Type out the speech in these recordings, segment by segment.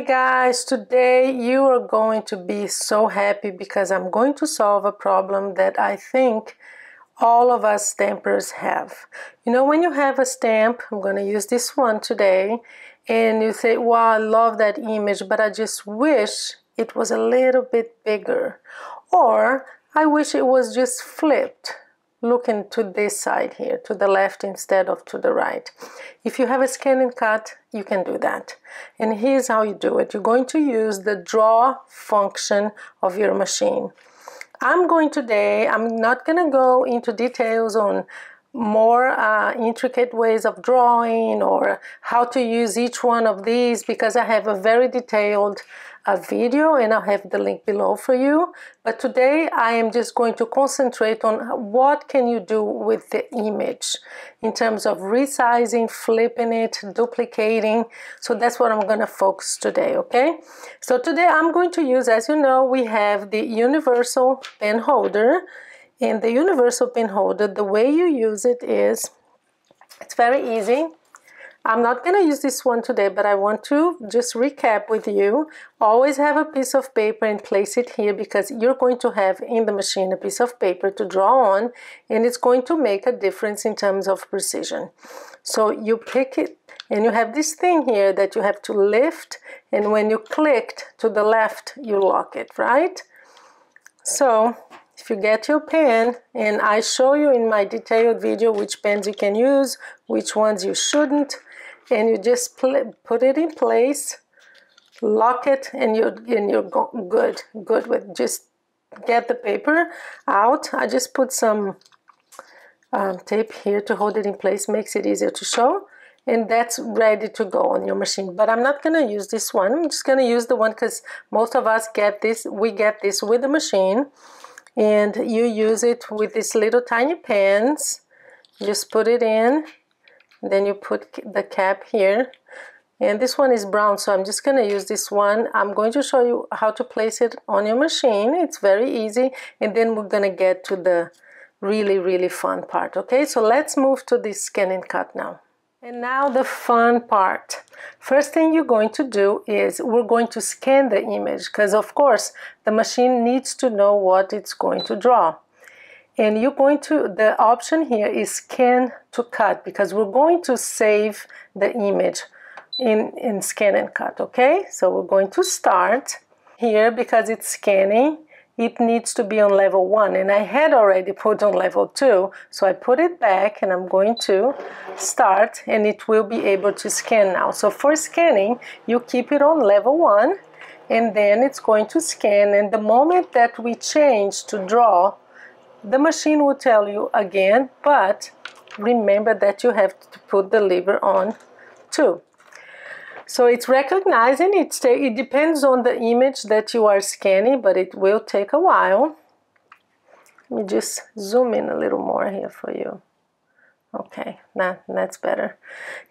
guys, today you are going to be so happy because I'm going to solve a problem that I think all of us stampers have. You know, when you have a stamp, I'm going to use this one today, and you say, wow, I love that image, but I just wish it was a little bit bigger. Or I wish it was just flipped, looking to this side here, to the left instead of to the right. If you have a ScanNCut, you can do that. And here's how you do it. You're going to use the draw function of your machine. I'm not going to go into details on more intricate ways of drawing or how to use each one of these, because I have a very detailed video and I'll have the link below for you. But today I am just going to concentrate on what can you do with the image in terms of resizing, flipping it, duplicating. So that's what I'm going to focus today, okay? So today I'm going to use, as you know, we have the universal pen holder. In the universal pen holder, the way you use it is, it's very easy. I'm not going to use this one today, but I want to just recap with you. Always have a piece of paper and place it here, because you're going to have in the machine a piece of paper to draw on, and it's going to make a difference in terms of precision. So you pick it, and you have this thing here that you have to lift, and when you clicked to the left, you lock it, right? So if you get your pen, and I show you in my detailed video which pens you can use, which ones you shouldn't, and you just put it in place, lock it, and you're good with, just get the paper out. I just put some tape here to hold it in place, makes it easier to show, and that's ready to go on your machine. But I'm not going to use this one. I'm just going to use the one because most of us get this. We get this with the machine, and you use it with these little tiny pens. Just put it in. Then you put the cap here, and this one is brown, so I'm just going to use this one. I'm going to show you how to place it on your machine. It's very easy, and then we're going to get to the really fun part. Okay, so let's move to this ScanNCut now. And now the fun part. First thing you're going to do is we're going to scan the image, because of course the machine needs to know what it's going to draw. And you're going to, the option here is ScanNCut, because we're going to save the image in ScanNCut, okay? So we're going to start here, because it's scanning. It needs to be on level 1, and I had already put on level 2, so I put it back, and I'm going to start, and it will be able to scan now. So for scanning, you keep it on level 1, and then it's going to scan, and the moment that we change to draw, the machine will tell you again, but remember that you have to put the lever on too. So it's recognizing, it depends on the image that you are scanning, but it will take a while. Let me just zoom in a little more here for you. Okay, that's better.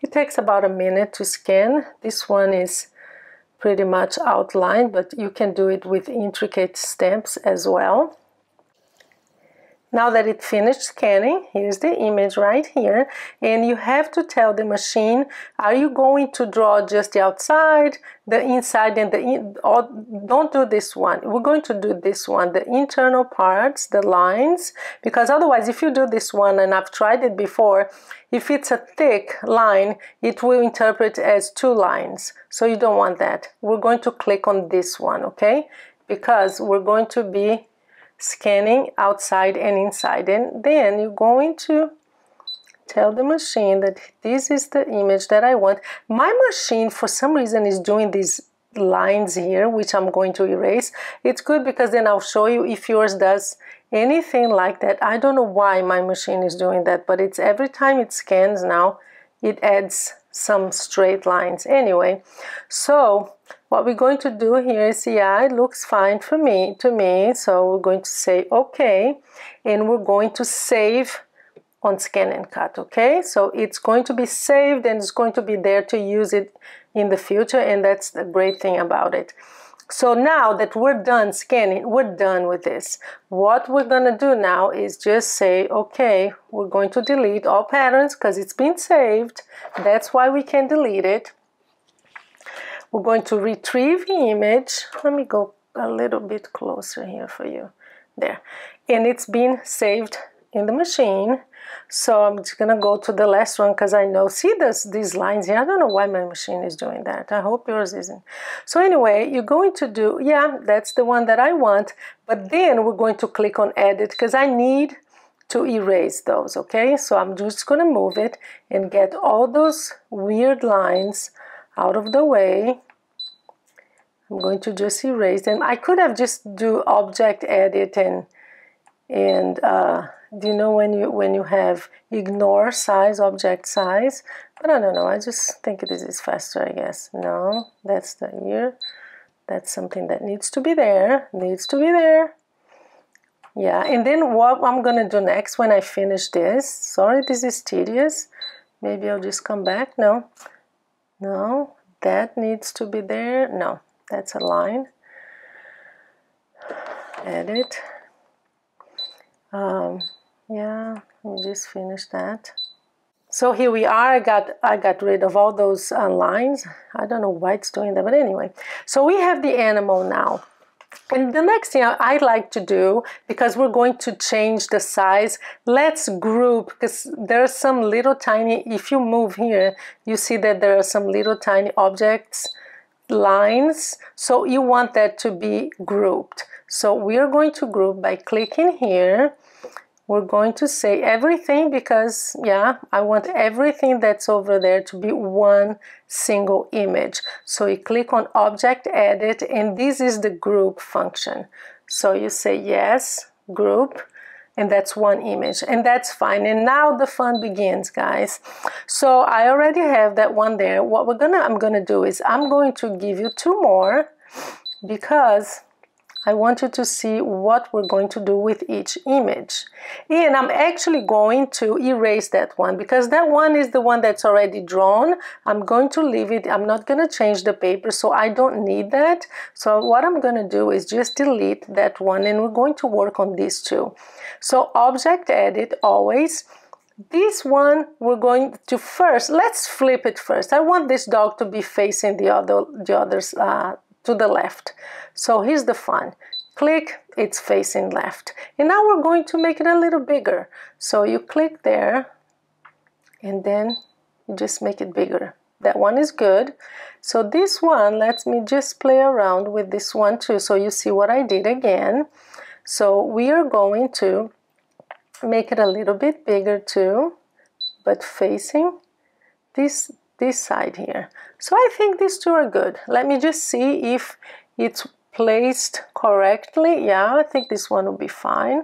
It takes about a minute to scan. This one is pretty much outlined, but you can do it with intricate stamps as well. Now that it finished scanning, here's the image right here, and you have to tell the machine, are you going to draw just the outside, the inside, and or don't do this one. We're going to do this one, the internal parts, the lines, because otherwise if you do this one, and I've tried it before, if it's a thick line, it will interpret as 2 lines, so you don't want that. We're going to click on this one, okay, because we're going to be scanning outside and inside, and then you're going to tell the machine that this is the image that I want. My machine for some reason is doing these lines here, which I'm going to erase. It's good because then I'll show you if yours does anything like that. I don't know why my machine is doing that, but it's every time it scans now, it adds some straight lines. Anyway, so what we're going to do here is, yeah, it looks fine to me, so we're going to say okay, and we're going to save on ScanNCut, okay? So it's going to be saved, and it's going to be there to use it in the future, and that's the great thing about it. So now that we're done scanning, we're done with this. What we're going to do now is just say, okay, we're going to delete all patterns because it's been saved. That's why we can delete it. we're going to retrieve the image. Let me go a little bit closer here for you. There. And it's been saved in the machine. So I'm just gonna go to the last one because I know, see these lines here? I don't know why my machine is doing that. I hope yours isn't. So anyway, you're going to do, yeah, that's the one that I want, but then we're going to click on edit because I need to erase those, okay? So I'm just gonna move it and get all those weird lines out of the way. I'm going to just erase them. I could have just do object edit and do you know when you have ignore size, object size? But I don't know, I just think this is faster, I guess. No, that's the ear. That's something that needs to be there, Yeah, and then what I'm gonna do next when I finish this, sorry this is tedious, maybe I'll just come back. No, that needs to be there. No, that's a line. Edit. Yeah, let me just finish that. So here we are. I got rid of all those lines. I don't know why it's doing that, but anyway. So we have the animal now. And the next thing I'd like to do, because we're going to change the size, let's group, because there are some little tiny, if you move here, you see that there are some little tiny objects, lines. So you want that to be grouped. So we are going to group by clicking here. We're going to say everything because, yeah, I want everything that's over there to be one single image. So you click on Object Edit, and this is the group function. So you say yes, group, and that's one image, and that's fine. And now the fun begins, guys. So I already have that one there. What I'm gonna do is I'm going to give you two more because I want you to see what we're going to do with each image. And I'm actually going to erase that one because that one is the one that's already drawn. I'm going to leave it. I'm not going to change the paper, so I don't need that. So what I'm going to do is just delete that one, and we're going to work on these two. So Object Edit always. This one we're going to first, let's flip it first. I want this dog to be facing the others to the left. So here's the fun. Click, it's facing left. And now we're going to make it a little bigger. So you click there and then you just make it bigger. That one is good. So this one, let me just play around with this one too so you see what I did again. So we are going to make it a little bit bigger too, but facing this side here. So I think these two are good. Let me just see if it's placed correctly. Yeah, I think this one will be fine.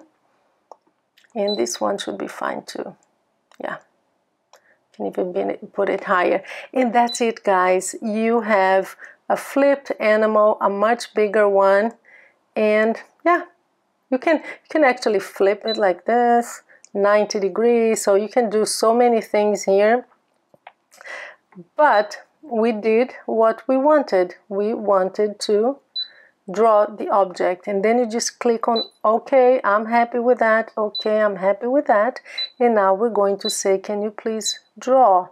And this one should be fine too. Yeah. Can even put it higher. And that's it, guys. You have a flipped animal, a much bigger one. And yeah, you can actually flip it like this, 90 degrees. So you can do so many things here. But we did what we wanted. We wanted to draw the object, and then you just click on OK, I'm happy with that. OK, I'm happy with that. And now we're going to say, can you please draw?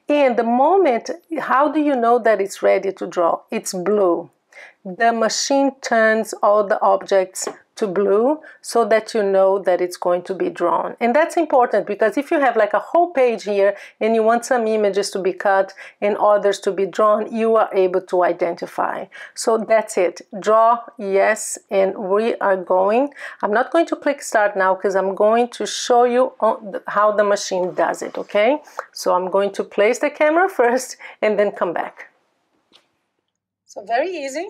And the moment, how do you know that it's ready to draw? It's blue. The machine turns all the objects to blue so that you know that it's going to be drawn. And that's important because if you have like a whole page here and you want some images to be cut and others to be drawn, you are able to identify. So that's it. Draw, yes, and we are going. I'm not going to click start now because I'm going to show you how the machine does it, okay? So I'm going to place the camera first and then come back. So very easy.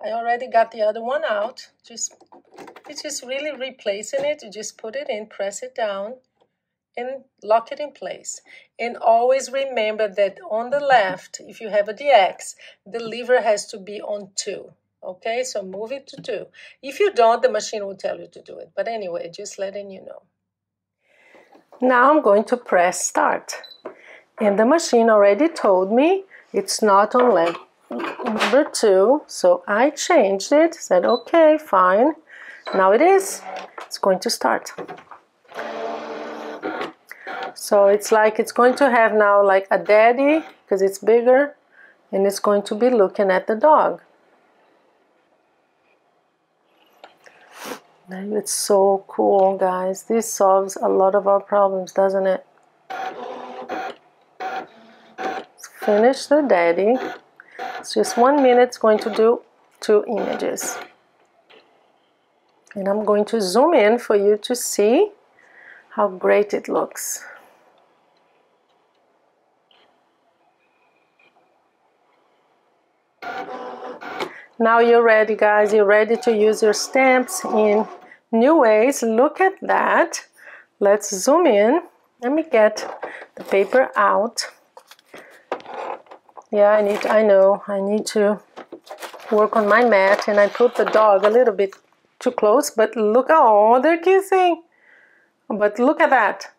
I already got the other one out. It's just really replacing it. You just put it in, press it down, and lock it in place. And always remember that on the left, if you have a DX, the lever has to be on 2. Okay, so move it to 2. If you don't, the machine will tell you to do it. But anyway, just letting you know. Now I'm going to press start. And the machine already told me it's not on number 2, so I changed it, said okay, fine. Now it is. It's going to start. So it's like it's going to have now like a daddy because it's bigger, and it's going to be looking at the dog. It's so cool, guys. This solves a lot of our problems, doesn't it? Let's finish the daddy. It's just 1 minute. It's going to do 2 images. And I'm going to zoom in for you to see how great it looks. Now you're ready, guys. You're ready to use your stamps in new ways. Look at that. Let's zoom in. Let me get the paper out. Yeah, I know I need to work on my mat, and I put the dog a little bit too close, but look, oh, they're kissing. But look at that.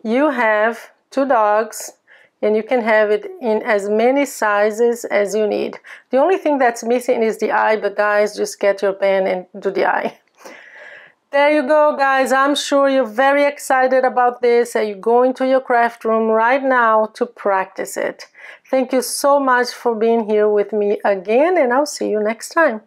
You have 2 dogs, and you can have it in as many sizes as you need. The only thing that's missing is the eye, but guys, just get your pen and do the eye. There you go, guys. I'm sure you're very excited about this, and you go into your craft room right now to practice it. Thank you so much for being here with me again, and I'll see you next time.